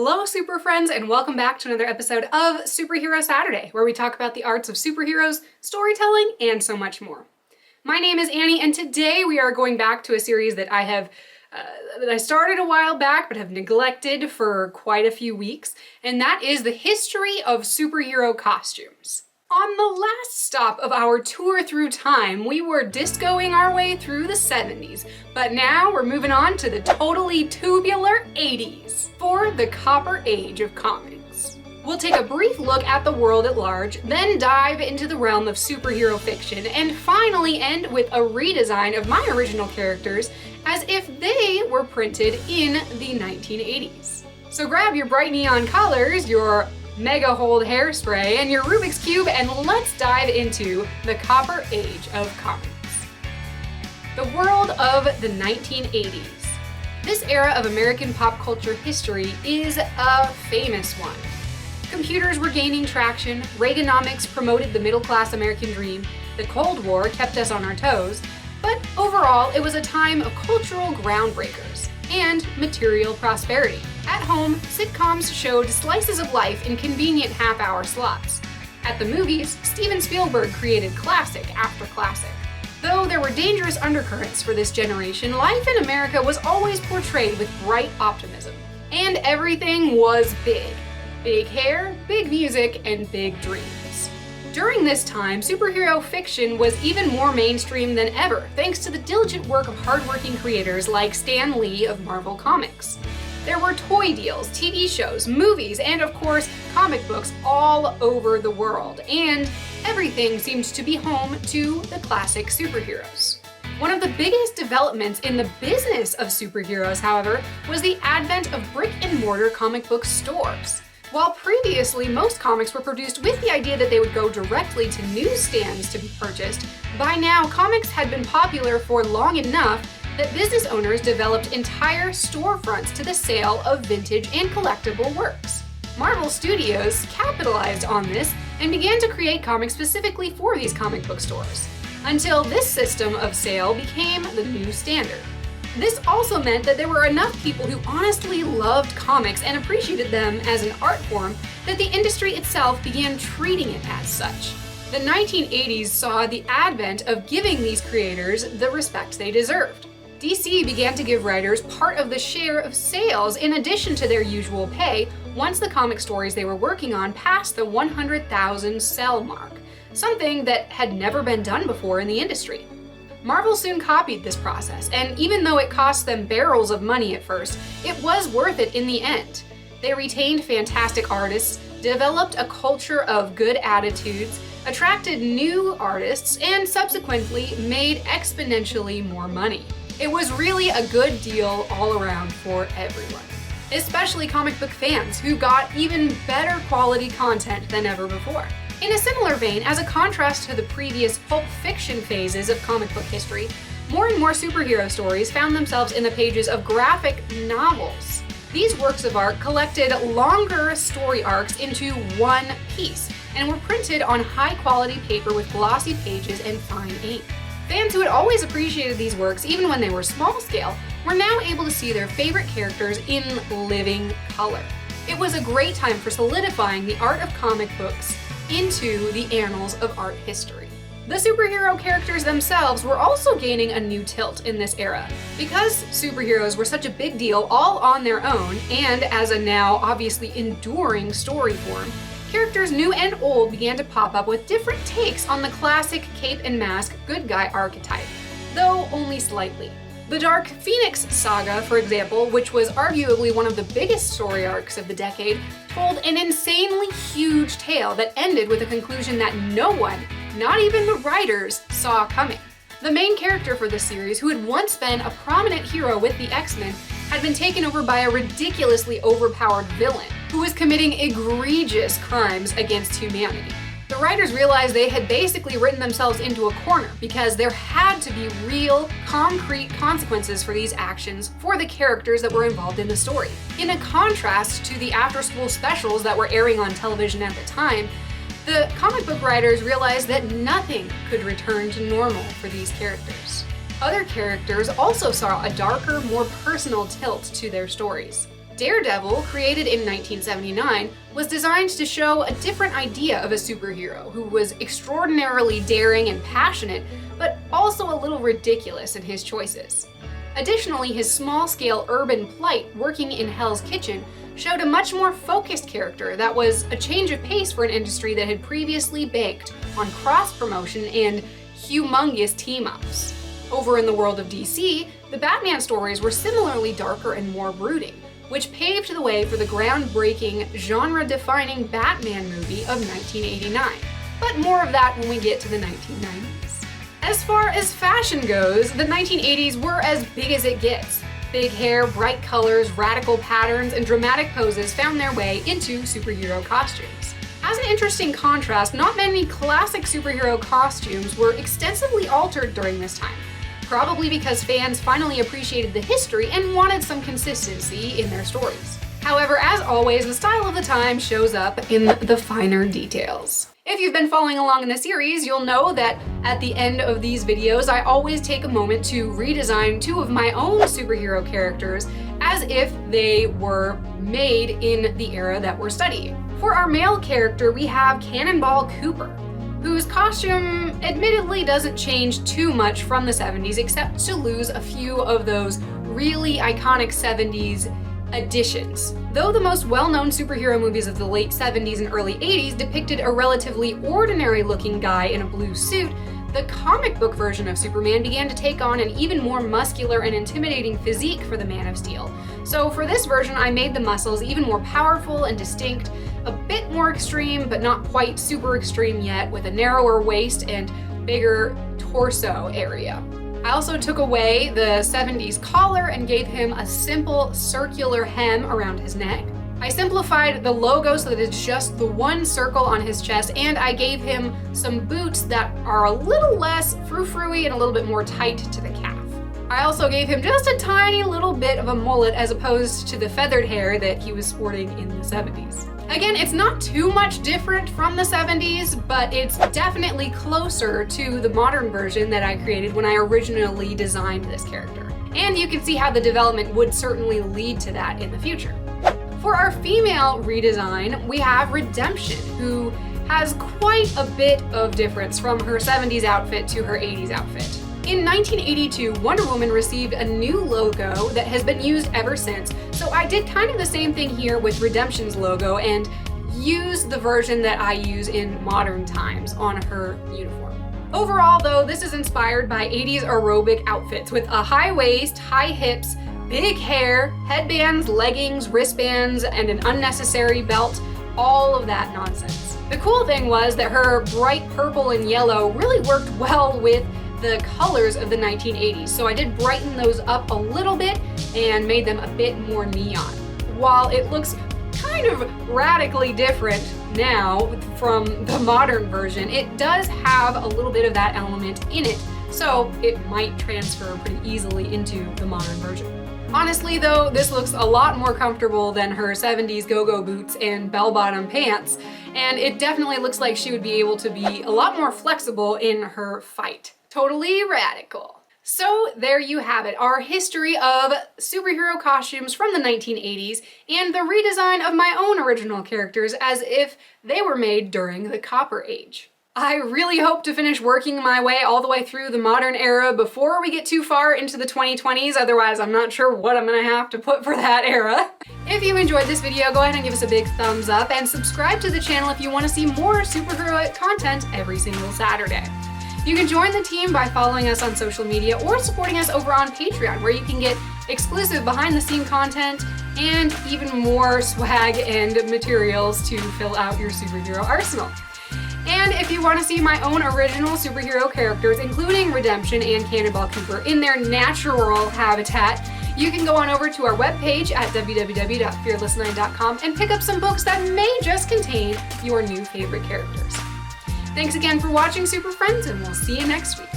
Hello, super friends, and welcome back to another episode of Superhero Saturday, where we talk about the arts of superheroes, storytelling, and so much more. My name is Annie, and today we are going back to a series that I started a while back but have neglected for quite a few weeks, and that is the history of superhero costumes. On the last stop of our tour through time, we were discoing our way through the 70s, but now we're moving on to the totally tubular 80s for the Copper Age of comics. We'll take a brief look at the world at large, then dive into the realm of superhero fiction, and finally end with a redesign of my original characters as if they were printed in the 1980s. So grab your bright neon colors, your Mega Hold hairspray, and your Rubik's Cube, and let's dive into the Copper Age of comics. The world of the 1980s. This era of American pop culture history is a famous one. Computers were gaining traction, Reaganomics promoted the middle-class American dream, the Cold War kept us on our toes, but overall it was a time of cultural groundbreakers and material prosperity. At home, sitcoms showed slices of life in convenient half-hour slots. At the movies, Steven Spielberg created classic after classic. Though there were dangerous undercurrents for this generation, life in America was always portrayed with bright optimism. And everything was big. Big hair, big music, and big dreams. During this time, superhero fiction was even more mainstream than ever, thanks to the diligent work of hardworking creators like Stan Lee of Marvel Comics. There were toy deals, TV shows, movies, and of course, comic books all over the world, and everything seemed to be home to the classic superheroes. One of the biggest developments in the business of superheroes, however, was the advent of brick-and-mortar comic book stores. While previously most comics were produced with the idea that they would go directly to newsstands to be purchased, by now comics had been popular for long enough that business owners developed entire storefronts to the sale of vintage and collectible works. Marvel Studios capitalized on this and began to create comics specifically for these comic book stores, until this system of sale became the new standard. This also meant that there were enough people who honestly loved comics and appreciated them as an art form that the industry itself began treating it as such. The 1980s saw the advent of giving these creators the respect they deserved. DC began to give writers part of the share of sales in addition to their usual pay once the comic stories they were working on passed the 100,000 sell mark, something that had never been done before in the industry. Marvel soon copied this process, and even though it cost them barrels of money at first, it was worth it in the end. They retained fantastic artists, developed a culture of good attitudes, attracted new artists, and subsequently made exponentially more money. It was really a good deal all around for everyone, especially comic book fans who got even better quality content than ever before. In a similar vein, as a contrast to the previous pulp fiction phases of comic book history, more and more superhero stories found themselves in the pages of graphic novels. These works of art collected longer story arcs into one piece and were printed on high-quality paper with glossy pages and fine ink. Fans who had always appreciated these works, even when they were small-scale, were now able to see their favorite characters in living color. It was a great time for solidifying the art of comic books into the annals of art history. The superhero characters themselves were also gaining a new tilt in this era. Because superheroes were such a big deal all on their own, and as a now obviously enduring story form, characters new and old began to pop up with different takes on the classic cape and mask good guy archetype, though only slightly. The Dark Phoenix saga, for example, which was arguably one of the biggest story arcs of the decade, told an insanely huge tale that ended with a conclusion that no one, not even the writers, saw coming. The main character for the series, who had once been a prominent hero with the X-Men, had been taken over by a ridiculously overpowered villain who was committing egregious crimes against humanity. The writers realized they had basically written themselves into a corner because there had to be real, concrete consequences for these actions for the characters that were involved in the story. In a contrast to the after-school specials that were airing on television at the time, the comic book writers realized that nothing could return to normal for these characters. Other characters also saw a darker, more personal tilt to their stories. Daredevil, created in 1979, was designed to show a different idea of a superhero who was extraordinarily daring and passionate, but also a little ridiculous in his choices. Additionally, his small-scale urban plight working in Hell's Kitchen showed a much more focused character that was a change of pace for an industry that had previously banked on cross-promotion and humongous team-ups. Over in the world of DC, the Batman stories were similarly darker and more brooding, which paved the way for the groundbreaking, genre-defining Batman movie of 1989. But more of that when we get to the 1990s. As far as fashion goes, the 1980s were as big as it gets. Big hair, bright colors, radical patterns, and dramatic poses found their way into superhero costumes. As an interesting contrast, not many classic superhero costumes were extensively altered during this time, probably because fans finally appreciated the history and wanted some consistency in their stories. However, as always, the style of the time shows up in the finer details. If you've been following along in the series, you'll know that at the end of these videos, I always take a moment to redesign two of my own superhero characters as if they were made in the era that we're studying. For our male character, we have Cannonball Cooper, whose costume admittedly doesn't change too much from the 70s except to lose a few of those really iconic 70s additions. Though the most well-known superhero movies of the late 70s and early 80s depicted a relatively ordinary-looking guy in a blue suit, the comic book version of Superman began to take on an even more muscular and intimidating physique for the Man of Steel. So for this version, I made the muscles even more powerful and distinct, a bit more extreme, but not quite super extreme yet, with a narrower waist and bigger torso area. I also took away the 70s collar and gave him a simple circular hem around his neck. I simplified the logo so that it's just the one circle on his chest, and I gave him some boots that are a little less frou-frou-y and a little bit more tight to the calf. I also gave him just a tiny little bit of a mullet as opposed to the feathered hair that he was sporting in the 70s. Again, it's not too much different from the 70s, but it's definitely closer to the modern version that I created when I originally designed this character. And you can see how the development would certainly lead to that in the future. For our female redesign, we have Redemption, who has quite a bit of difference from her 70s outfit to her 80s outfit. In 1982, Wonder Woman received a new logo that has been used ever since, so I did kind of the same thing here with Redemption's logo and used the version that I use in modern times on her uniform. Overall, though, this is inspired by 80s aerobic outfits with a high waist, high hips, big hair, headbands, leggings, wristbands, and an unnecessary belt, all of that nonsense. The cool thing was that her bright purple and yellow really worked well with the colors of the 1980s, so I did brighten those up a little bit and made them a bit more neon. While it looks kind of radically different now from the modern version, it does have a little bit of that element in it, so it might transfer pretty easily into the modern version. Honestly though, this looks a lot more comfortable than her 70s go-go boots and bell-bottom pants, and it definitely looks like she would be able to be a lot more flexible in her fight. Totally radical. So there you have it, our history of superhero costumes from the 1980s and the redesign of my own original characters as if they were made during the Copper Age. I really hope to finish working my way all the way through the modern era before we get too far into the 2020s, otherwise I'm not sure what I'm gonna have to put for that era. If you enjoyed this video, go ahead and give us a big thumbs up and subscribe to the channel if you want to see more superhero content every single Saturday. You can join the team by following us on social media or supporting us over on Patreon, where you can get exclusive behind-the-scene content and even more swag and materials to fill out your superhero arsenal. And if you want to see my own original superhero characters, including Redemption and Cannonball Cooper, in their natural habitat, you can go on over to our webpage at www.fearless9.com and pick up some books that may just contain your new favorite characters. Thanks again for watching, Super Friends, and we'll see you next week.